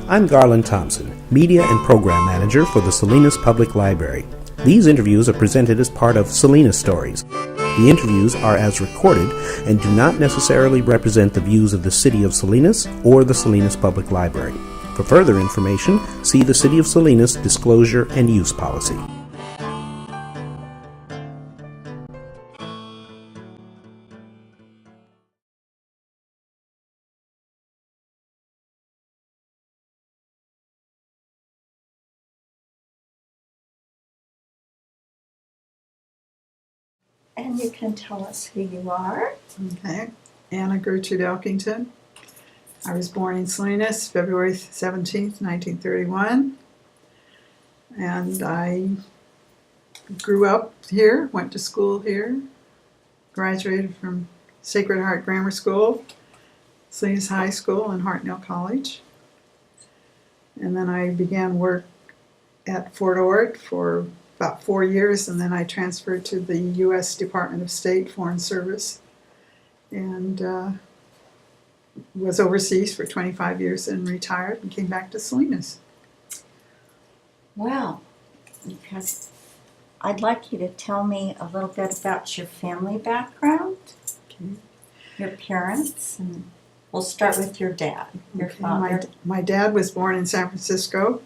I'm Garland Thompson, Media and Program Manager for the Salinas Public Library. These interviews are presented as part of Salinas Stories. The interviews are as recorded and do not necessarily represent the views of the City of Salinas or the Salinas Public Library. For further information, see the City of Salinas Disclosure and Use Policy. And you can tell us who you are. Okay, Anna Gertrude Elkington. I was born in Salinas, February 17th, 1931. And I grew up here, went to school here, graduated from Sacred Heart Grammar School, Salinas High School, and Hartnell College. And then I began work at Fort Ord for about 4 years, and then I transferred to the U.S. Department of State Foreign Service and was overseas for 25 years and retired and came back to Salinas. Well, because I'd like you to tell me a little bit about your family background, Okay. your parents, and we'll start with your dad, your Okay, father. My dad was born in San Francisco,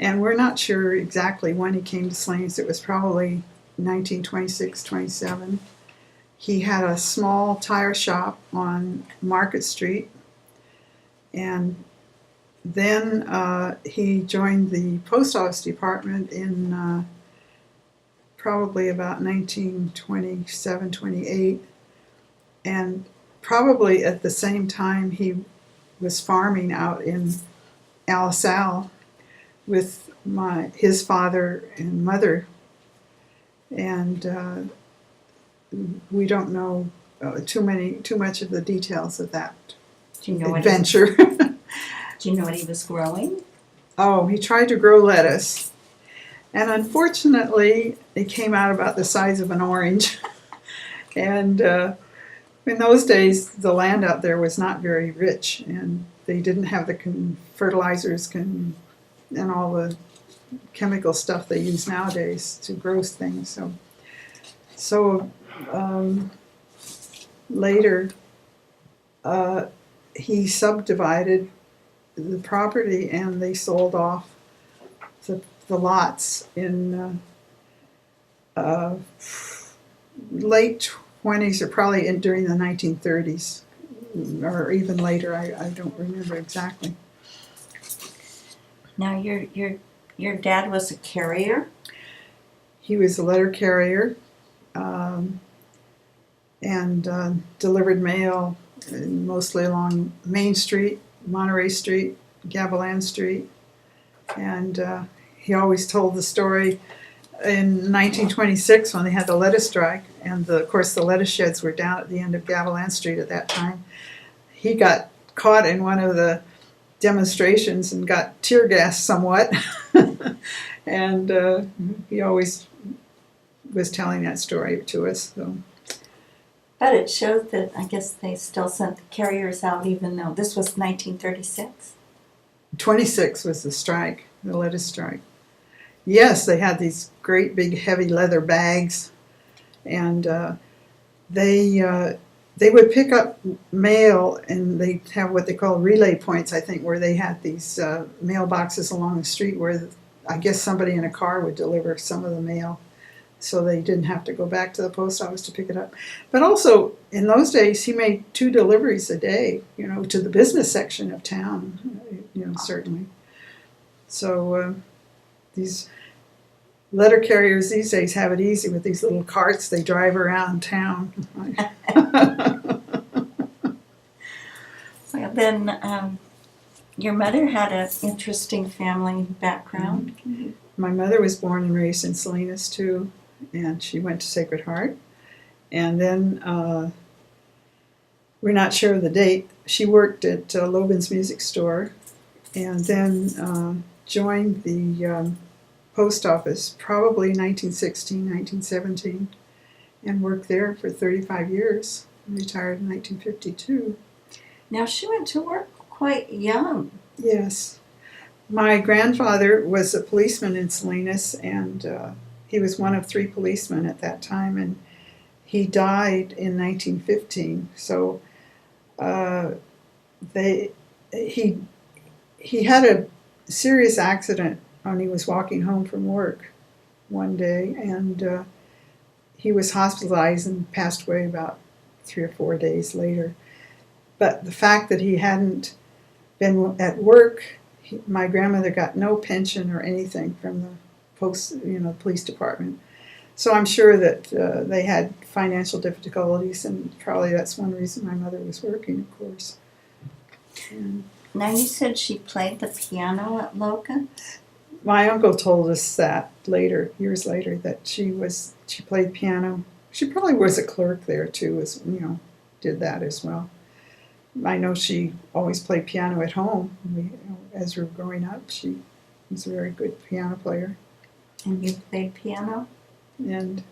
and we're not sure exactly when he came to Salinas. It was probably 1926, 27. He had a small tire shop on Market Street, and then he joined the post office department in probably about 1927, 28, and probably at the same time he was farming out in Alisal with his father and mother, and we don't know too much of the details of that Do you know adventure. Do you know what he was growing? Oh, he tried to grow lettuce, and unfortunately it came out about the size of an orange. And in those days the land out there was not very rich, and they didn't have the fertilizers and all the chemical stuff they use nowadays to grow things. So later he subdivided the property and they sold off the lots in late 20s or probably during the 1930s or even later. I don't remember exactly. Now, your dad was a carrier. He was a letter carrier and delivered mail mostly along Main Street, Monterey Street, Gavilan Street. And he always told the story in 1926 when they had the lettuce strike, and of course the lettuce sheds were down at the end of Gavilan Street at that time. He got caught in one of the demonstrations and got tear gassed somewhat. And he always was telling that story to us. So. But it shows that I guess they still sent the carriers out even though this was 1936. 26 was the strike, the lettuce strike. Yes, they had these great big heavy leather bags, and they would pick up mail, and they have what they call relay points, I think, where they had these mailboxes along the street where I guess somebody in a car would deliver some of the mail, so they didn't have to go back to the post office to pick it up. But also, in those days, he made 2 deliveries a day, to the business section of town, certainly. So these letter carriers these days have it easy with these little carts they drive around town. Well, then your mother had an interesting family background. Mm-hmm. My mother was born and raised in Salinas too, and she went to Sacred Heart. And then, we're not sure of the date, she worked at Loban's Music Store, and then joined the post office probably 1916, 1917, and worked there for 35 years, retired in 1952. Now, she went to work quite young. Yes. My grandfather was a policeman in Salinas, and he was one of 3 policemen at that time, and he died in 1915. So he had a serious accident when he was walking home from work one day, and he was hospitalized and passed away about 3 or 4 days later. But the fact that he hadn't been at work, my grandmother got no pension or anything from the police department. So I'm sure that they had financial difficulties, and probably that's one reason my mother was working, of course. And Now you said she played the piano at Logan? my uncle told us that later, years later, that she played piano. She probably was a clerk there too, did that as well. I know she always played piano at home. As we were growing up, she was a very good piano player. And you played piano? And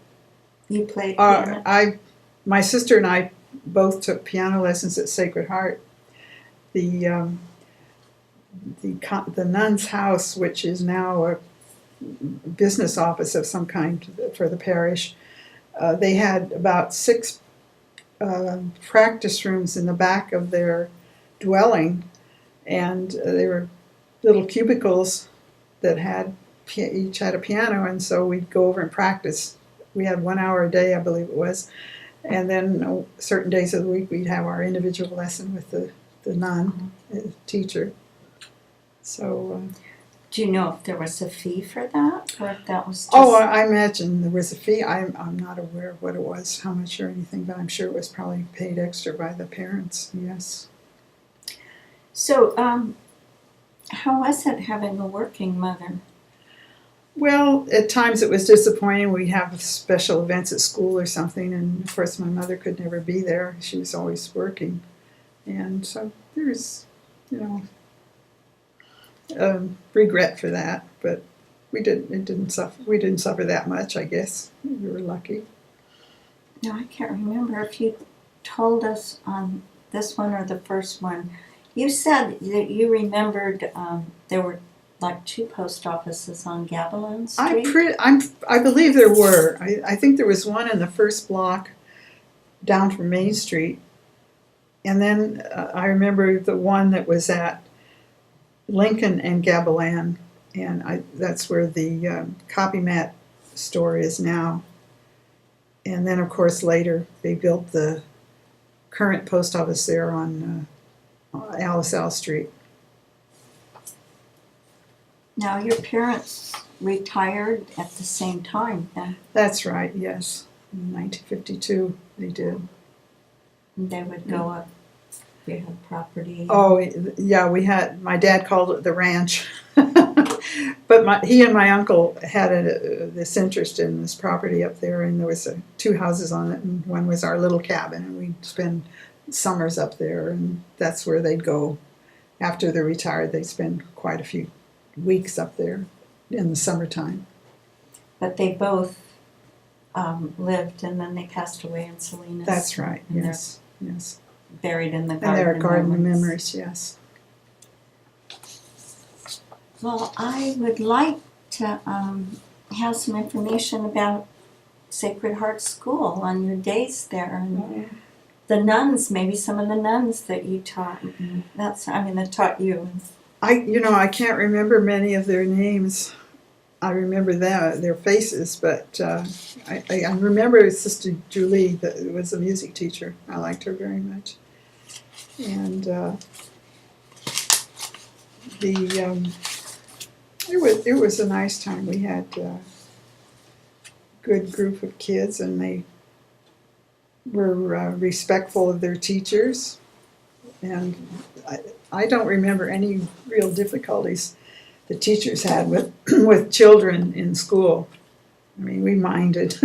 You played piano? My sister and I both took piano lessons at Sacred Heart. The nun's house, which is now a business office of some kind for the parish, they had about 6 practice rooms in the back of their dwelling, and they were little cubicles that each had a piano, and so we'd go over and practice. We had 1 hour a day, I believe it was, and then certain days of the week we'd have our individual lesson with the nun teacher. So Do you know if there was a fee for that, or if that was just... I imagine there was a fee. I'm not aware of what it was, how much or anything, but I'm sure it was probably paid extra by the parents, yes. So, how was it having a working mother? Well, at times it was disappointing. We'd have special events at school or something, and of course my mother could never be there. She was always working. And so there's, regret for that, but we didn't suffer that much, I guess. We were lucky. No, I can't remember if you told us on this one or the first one. You said that you remembered there were like 2 post offices on Gavilan Street. I believe there were. I think there was one in the first block down from Main Street, and then I remember the one that was at Lincoln and Gavilan, and that's where the copymat store is now. And then, of course, later they built the current post office there on Alice L. Street. Now, your parents retired at the same time then. That's right, yes. In 1952 they did. And they would go up, you had property. Oh, yeah, my dad called it the ranch. But he and my uncle had this interest in this property up there, and there was 2 houses on it, and one was our little cabin, and we'd spend summers up there, and that's where they'd go. After they retired, they'd spend quite a few weeks up there in the summertime. But they both lived, and then they passed away in Salinas. That's right, And yes. buried in the And garden. there are garden of memories, yes. Well, I would like to have some information about Sacred Heart School on your days there, and the nuns, maybe some of the nuns that you taught. That taught you. I can't remember many of their names. I remember their faces, but I remember Sister Julie, that was a music teacher. I liked her very much. And it was a nice time. We had a good group of kids, and they were respectful of their teachers. And I don't remember any real difficulties the teachers had with children in school. I mean, we minded.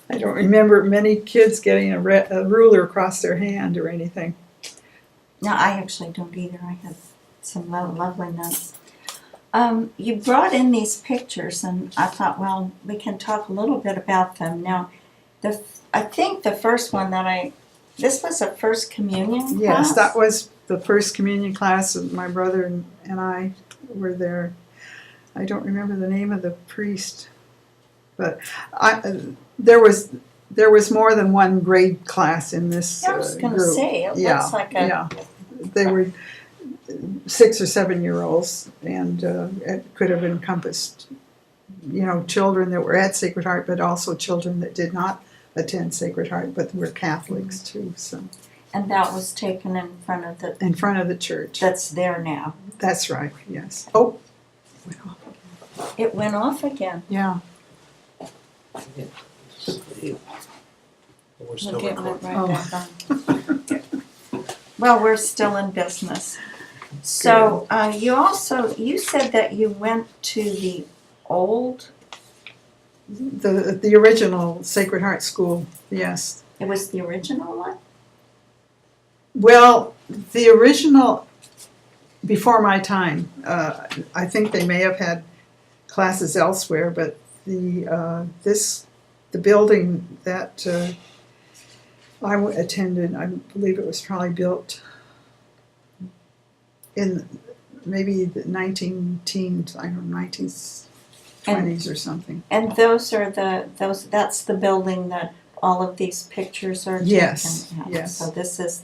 I don't remember many kids getting a ruler across their hand or anything. No, I actually don't either. I had some lovely nuns. You brought in these pictures, and I thought, well, we can talk a little bit about them. Now, I think the first one this was a First Communion class? Yes, that was the first communion class, my brother and I were there. I don't remember the name of the priest, but there was more than one grade class in this I was going to group. say, it Yeah, looks like yeah. They were 6 or 7 year olds, and it could have encompassed, children that were at Sacred Heart, but also children that did not attend Sacred Heart, but were Catholics too. So. And that was taken in front of the church. That's there now. That's right. Yes. Oh, went off. It went off again. Yeah. We're still We'll get it recording. right back on. Well, we're still in business. So you said that you went to the old. The original Sacred Heart School. Yes. It was the original one. Well, the original, before my time, I think they may have had classes elsewhere, but the building that I attended, I believe it was probably built in maybe the 19-teens, I don't know, 1920s or something. And that's the building that all of these pictures are Yes, taken at. yes. So this is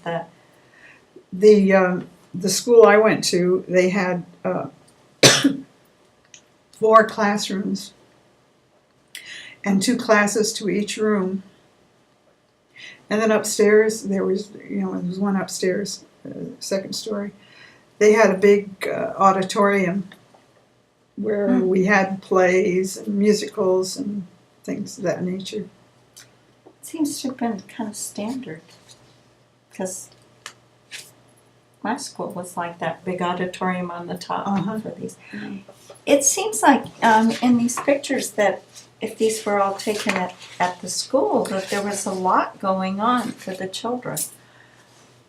The school I went to, they had 4 classrooms and 2 classes to each room. And then upstairs, there was one upstairs, second story. They had a big auditorium where we had plays and musicals and things of that nature. It seems to have been kind of standard, because my school was like that big auditorium on the top for these. It seems like in these pictures that if these were all taken at the school, that there was a lot going on for the children.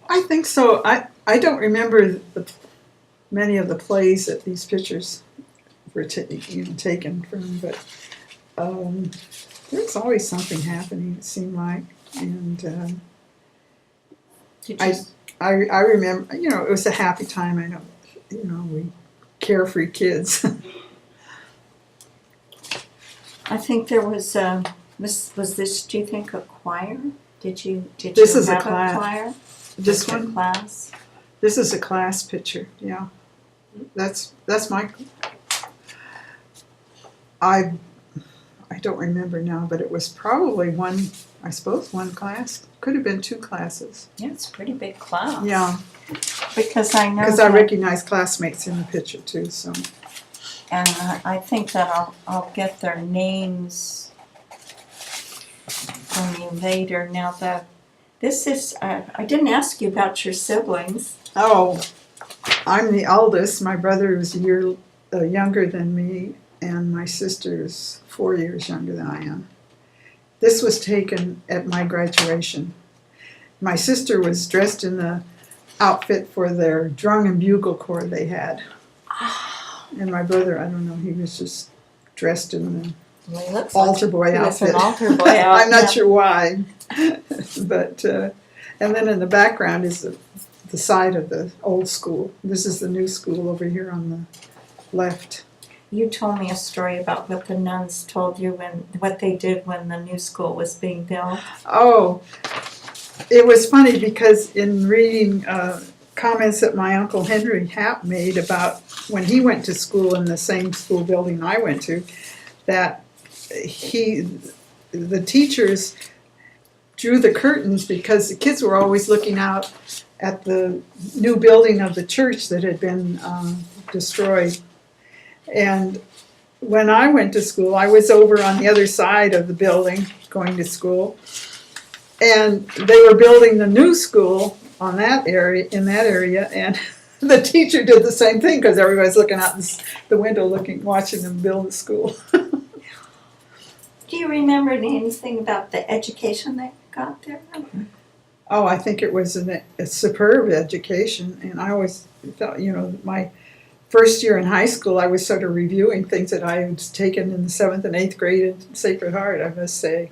I think so. I don't remember many of the plays that these pictures were taken from, but there's always something happening, it seemed like. And I remember, it was a happy time. I know, we carefree kids. I think there was was this, do you think, a choir? Did you This is a have class. choir? This Was it a one, class? this is a class picture. Yeah, that's my. I don't remember now, but it was probably one class. Could have been 2 classes. Yeah, it's a pretty big class. Yeah, Because I know because I that- recognize classmates in the picture too. So. And I think that I'll get their names from you later. Now this is, I didn't ask you about your siblings. Oh, I'm the oldest. My brother is a year younger than me, and my sister's 4 years younger than I am. This was taken at my graduation. My sister was dressed in the outfit for their drum and bugle corps they had. And my brother, I don't know, he was just dressed in the Well, he looks altar boy he was outfit. an altar boy out. I'm not sure why. But, and then in the background is the side of the old school. This is the new school over here on the left. You told me a story about what the nuns told you what they did when the new school was being built. Oh, it was funny because in reading comments that my Uncle Henry Happ made about when he went to school in the same school building I went to, that the teachers drew the curtains because the kids were always looking out at the new building of the church that had been destroyed. And when I went to school, I was over on the other side of the building going to school, and they were building the new school in that area, and the teacher did the same thing because everybody's looking out the window, watching them build the school. Do you remember anything about the education they got there? Oh, I think it was a superb education, and I always felt, my first year in high school, I was sort of reviewing things that I had taken in the 7th and 8th grade at Sacred Heart, I must say.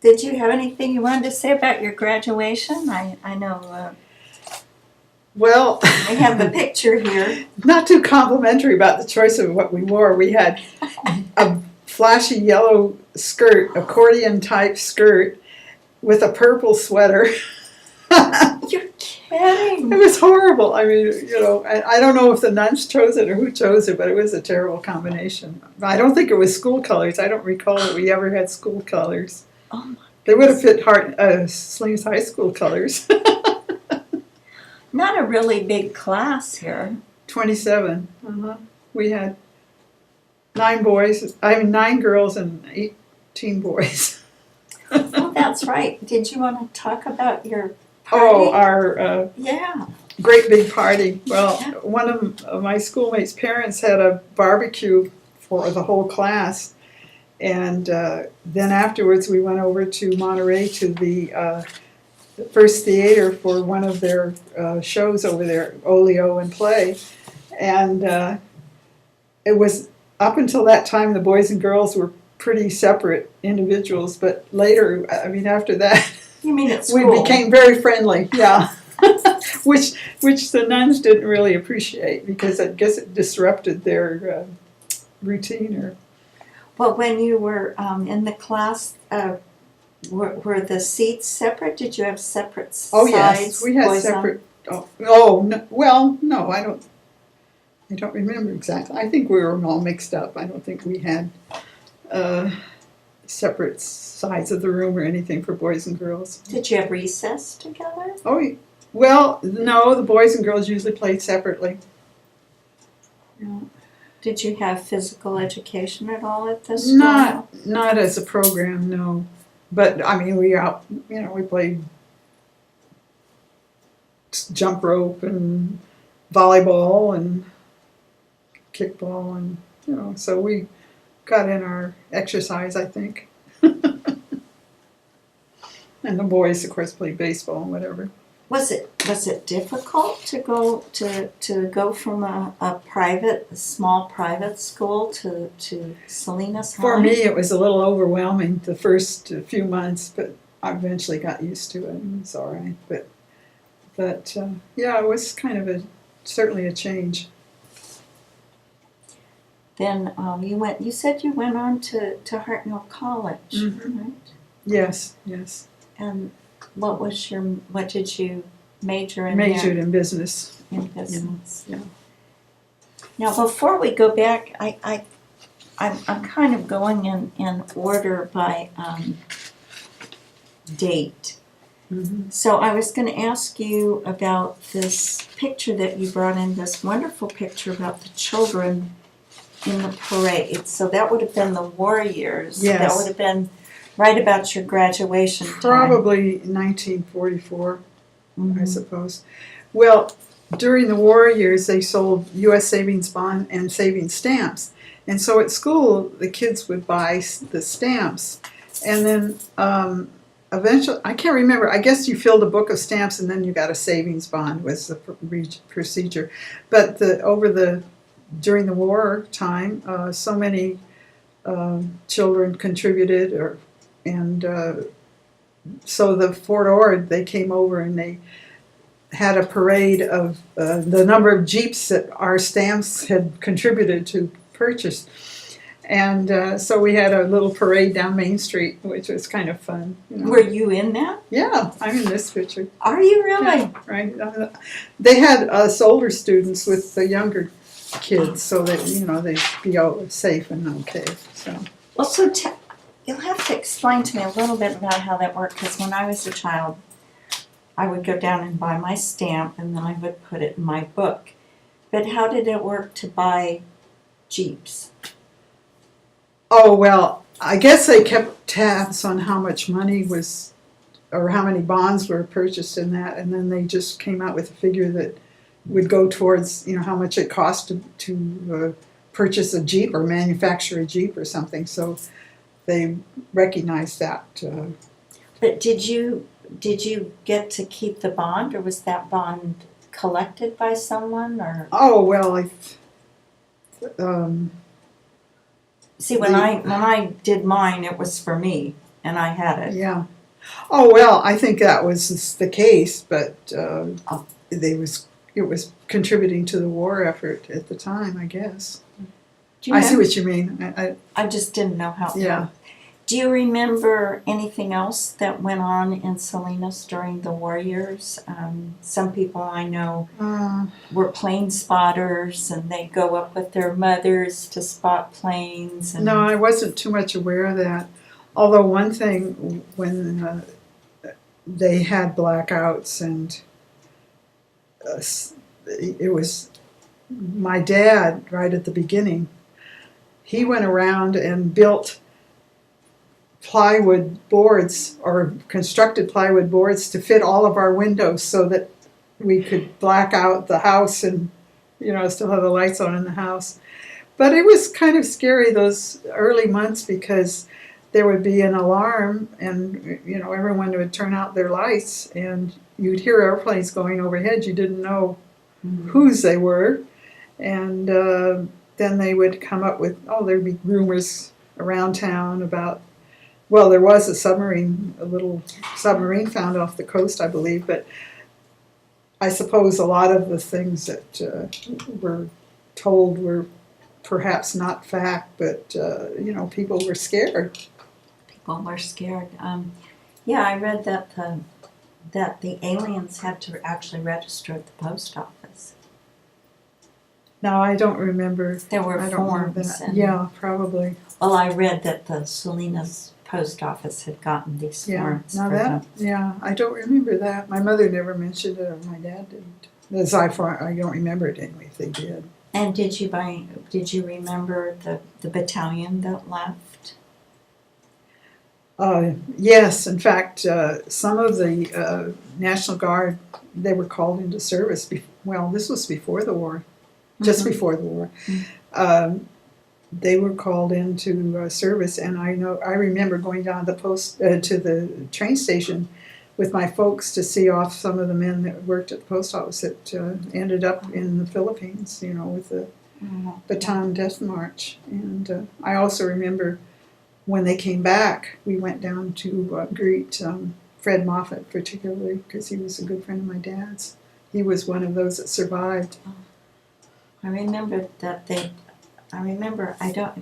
Did you have anything you wanted to say about your graduation? I know Well, we have the picture here. not too complimentary about the choice of what we wore. We had a flashy yellow skirt, accordion type skirt, with a purple sweater. You're kidding. It was horrible. I mean, I don't know if the nuns chose it or who chose it, but it was a terrible combination. I don't think it was school colors. I don't recall that we ever had school colors. Oh my. They would have fit Salinas High School colors. Not a really big class here. 27. We had 9 girls and 18 boys. Oh, that's right. Did you want to talk about your party? Oh, our yeah. great big party. Well, one of my schoolmates' parents had a barbecue for the whole class. And then afterwards we went over to Monterey to the First Theater for one of their shows over there, Oleo and Play. And it was, up until that time, the boys and girls were pretty separate individuals. But later, I mean, after that, You mean at we school? became very friendly, yeah. which the nuns didn't really appreciate, because I guess it disrupted their routine. Or Well, when you were in the class, were the seats separate? Did you have separate sides? Oh yes, we had boys separate. No, I don't remember exactly. I think we were all mixed up. I don't think we had separate sides of the room or anything for boys and girls. Did you have recess together? Oh, well, no, the boys and girls usually played separately. No. Did you have physical education at all at this school? Not as a program, no. But I mean, we played jump rope and volleyball and kickball, and so we got in our exercise, I think. And the boys, of course, played baseball and whatever. Was it difficult to go from a small private school to Salinas High? For me, it was a little overwhelming the first few months, but I eventually got used to it, and it's all right. But yeah, it was kind of certainly a change. Then you said you went on to Hartnell College, right? Yes. And what did you major in? Majored in business. In business. Yeah. Now, before we go back, I'm kind of going in order by date. Mm-hmm. So I was going to ask you about this picture that you brought in, this wonderful picture about the children in the parade. So that would have been the war years. Yes. That would have been right about your graduation time. Probably 1944, Mhm. I suppose. Well, during the war years, they sold U.S. savings bond and savings stamps. And so at school, the kids would buy the stamps. And then eventually, I can't remember, I guess you filled a book of stamps and then you got a savings bond was the procedure. But during the war time, so many children contributed, so the Fort Ord, they came over and they had a parade of the number of Jeeps that our stamps had contributed to purchase. And so we had a little parade down Main Street, which was kind of fun. Were you in that? Yeah, I'm in this picture. Are you really? Yeah, right. They had us older students with the younger kids, so that they'd be all safe and okay. So. Well, you'll have to explain to me a little bit about how that worked, because when I was a child, I would go down and buy my stamp, and then I would put it in my book. But how did it work to buy Jeeps? Oh, well, I guess they kept tabs on how much money was, or how many bonds were purchased in that, and then they just came out with a figure that would go towards, how much it cost to purchase a Jeep or manufacture a Jeep or something. So they recognized that. But did you get to keep the bond, or was that bond collected by someone, or? Oh, well, See, when I did mine, it was for me. and I had it. Yeah. Oh, well, I think that was the case, but it was contributing to the war effort at the time, I guess. Do you I see remember- what you mean. I just didn't know how. Yeah. Do you remember anything else that went on in Salinas during the war years? Some people I know were plane spotters, and they go up with their mothers to spot planes. And No, I wasn't too much aware of that. Although one thing, when they had blackouts and it was my dad right at the beginning, he went around and built plywood boards or constructed plywood boards to fit all of our windows so that we could black out the house and, still have the lights on in the house. But it was kind of scary those early months because there would be an alarm and, everyone would turn out their lights and you'd hear airplanes going overhead. You didn't know whose they were. And then they would come up with, there'd be rumors around town about, well, there was a little submarine found off the coast, I believe, but I suppose a lot of the things that were told were perhaps not fact, but, people were scared. people were scared. Yeah, I read that the aliens had to actually register at the post office. No, I don't remember. There were I don't remember forms. that. And, Yeah, probably. well, I read that the Salinas post office had gotten these Yeah. forms. Now for that, them. yeah, I don't remember that. My mother never mentioned it, or my dad didn't. I don't remember it anyway if they did. And did you remember the battalion that left? Yes, in fact, some of the National Guard, they were called into service. This was before the war, just before the war. They were called into service, and I remember going down the to the train station with my folks to see off some of the men that worked at the post office that ended up in the Philippines, with the Bataan Death March. And I also remember when they came back, we went down to greet Fred Moffat, particularly, because he was a good friend of my dad's. He was one of those that survived. I remember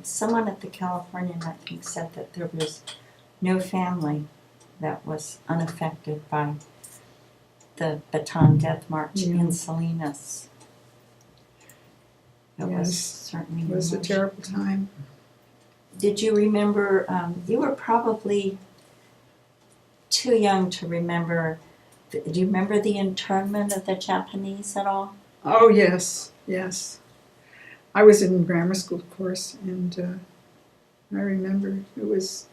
someone at the Californian, I think, said that there was no family that was unaffected by the Bataan Death March in Salinas. It was certainly It was a terrible time. Did you remember, you were probably too young to remember, do you remember the internment of the Japanese at all? Oh, yes. I was in grammar school, of course, and I remember it was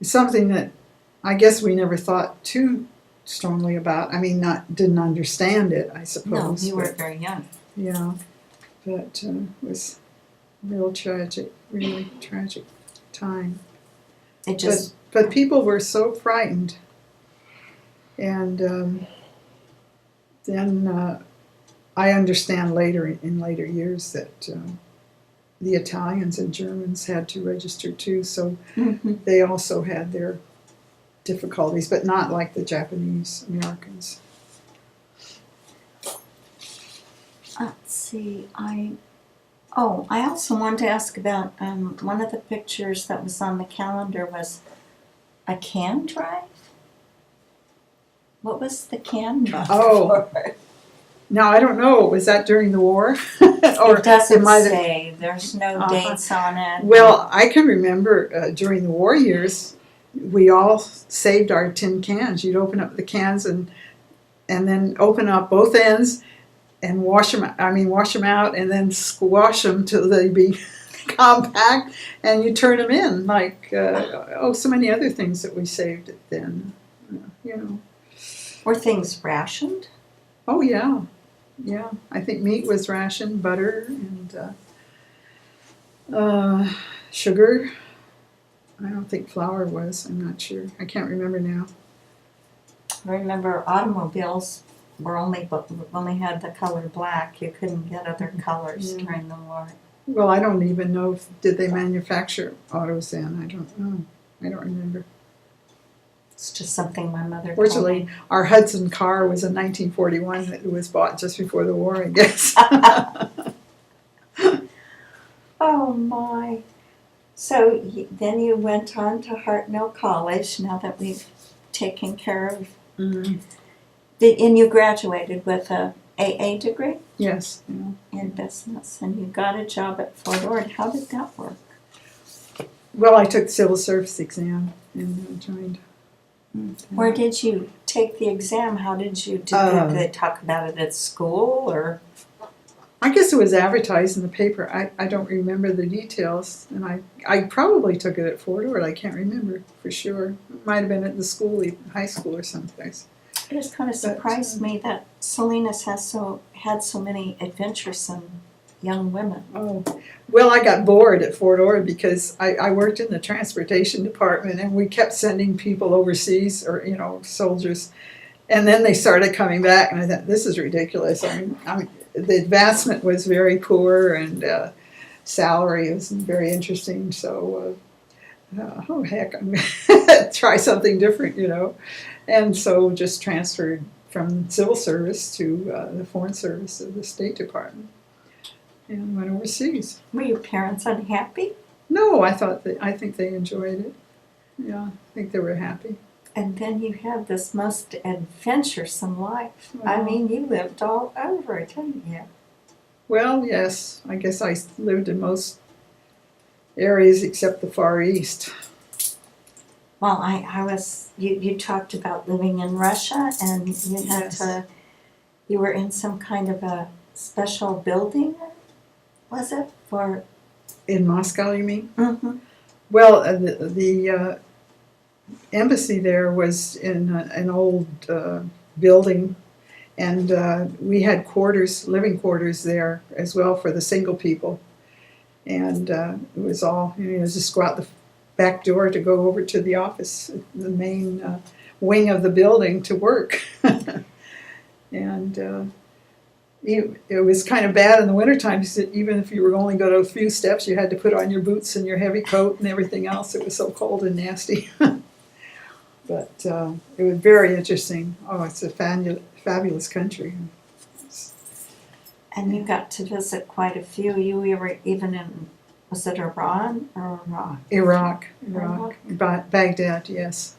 something that I guess we never thought too strongly about. I mean, didn't understand it, I suppose. No, you were very young. Yeah, but it was really tragic time. It just, But people were so frightened, and then I understand in later years that the Italians and Germans had to register too, so they also had their difficulties, but not like the Japanese Americans. let's see, I also wanted to ask about, one of the pictures that was on the calendar was a can drive? What was the can drive for? Now, I don't know, was that during the war? It doesn't say, there's no dates on it. Well, I can remember during the war years, we all saved our tin cans. You'd open up the cans and then open up both ends and wash them out and then squash them till they be compact, and you turn them in like so many other things that we saved then. Were things rationed? Oh yeah. I think meat was rationed, butter and sugar. I don't think flour was. I'm not sure. I can't remember now. I remember automobiles were only had the color black. You couldn't get other colors during the war. Well, I don't even know did they manufacture autos then. I don't know. I don't remember. It's just something my mother told Fortunately, me. our Hudson car was a 1941. It was bought just before the war, I guess. Oh my. So then you went on to Hartnell College, now that we've taken care of. Mhm. And you graduated with a AA degree Yes. Yeah. in business, and you got a job at Fort Ord. How did that work? Well, I took the civil service exam and joined. Where did you take the exam? How did you do Uh, it? Did they talk about it at school, or? I guess it was advertised in the paper. I don't remember the details, and I probably took it at Fort Ord. I can't remember for sure. It might have been at the school, high school or someplace. It just kind of surprised me that Salinas had so many adventuresome young women. Oh, well, I got bored at Fort Ord because I worked in the transportation department, and we kept sending people overseas, or soldiers, and then they started coming back, and I thought, this is ridiculous. I mean, the advancement was very poor, and salary wasn't very interesting. So, oh heck, I'm gonna try something different, and so just transferred from civil service to the foreign service of the State Department. And went overseas. Were your parents unhappy? No, I think they enjoyed it. Yeah, I think they were happy. And then you had this most adventuresome life. I Well- mean, you lived all over, didn't you? Well, yes, I guess I lived in most areas except the Far East. Well, I was, you talked about living in Russia, and you had Yes. you were in some kind of a special building, was it? For In Moscow, you mean? mm-hmm. Well, the embassy there was in an old building, and we had living quarters there as well for the single people. And it was all, just go out the back door to go over to the office, the main wing of the building to work. And it was kind of bad in the wintertime, because even if you were only going a few steps, you had to put on your boots and your heavy coat and everything else. It was so cold and nasty. But it was very interesting. Oh, it's a fabulous country. And you got to visit quite a few. You were even in, was it Iran or Iraq? Iraq. Baghdad, yes.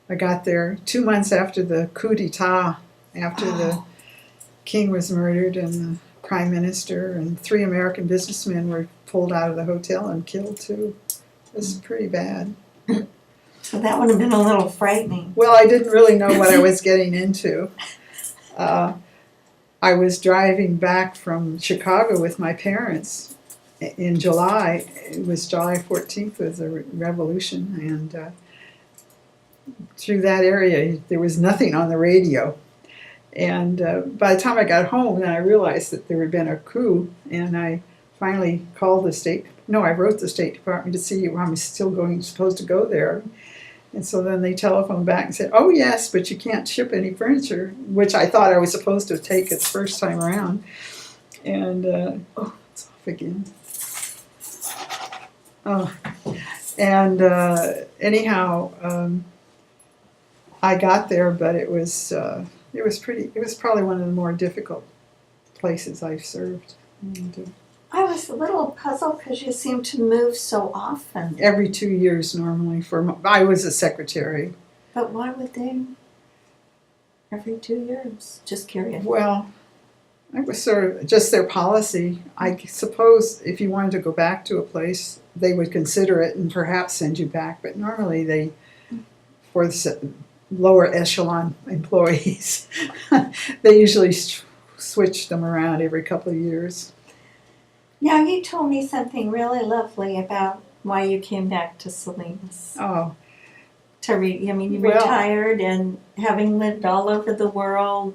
I got there 2 months after the coup d'etat, after the king was murdered and the prime minister, and 3 American businessmen were pulled out of the hotel and killed too. It was pretty bad. So that would have been a little frightening. Well, I didn't really know what I was getting into. I was driving back from Chicago with my parents in July. It was July 14th was the revolution, and through that area there was nothing on the radio. And by the time I got home, then I realized that there had been a coup, and I finally called I wrote the State Department to see if I'm still supposed to go there. And so then they telephoned back and said, oh yes, but you can't ship any furniture, which I thought I was supposed to take it the first time around. And, it's off again. Oh, and anyhow, I got there, but it was probably one of the more difficult places I've served. And, I was a little puzzled because you seem to move so often. every 2 years normally I was a secretary. But why would they every 2 years? Just curious. Well, it was sort of just their policy. I suppose if you wanted to go back to a place, they would consider it and perhaps send you back. But normally for the lower echelon employees, they usually switch them around every couple of years. Now, you told me something really lovely about why you came back to Salinas. Oh, You Well- retired, and having lived all over the world,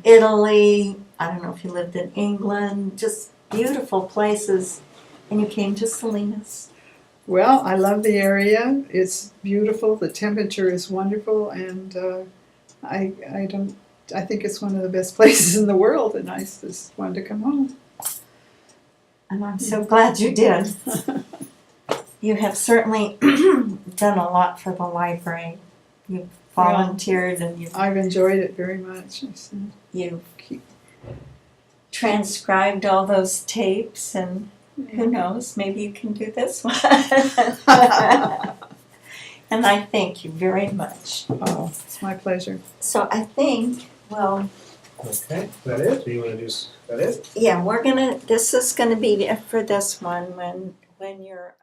Italy, I don't know if you lived in England, just beautiful places, and you came to Salinas. well, I love the area. It's beautiful. The temperature is wonderful, and I think it's one of the best places in the world, and I just wanted to come home. And I'm so glad you did. you have certainly done a lot for the library. You've volunteered and I've enjoyed it very much. you've transcribed all those tapes, and who knows, maybe you can do this one. And I thank you very much. Oh, it's my pleasure. So I think, well, Okay, is that it? Do you want to do, is that it? yeah, this is gonna be it for this one when you're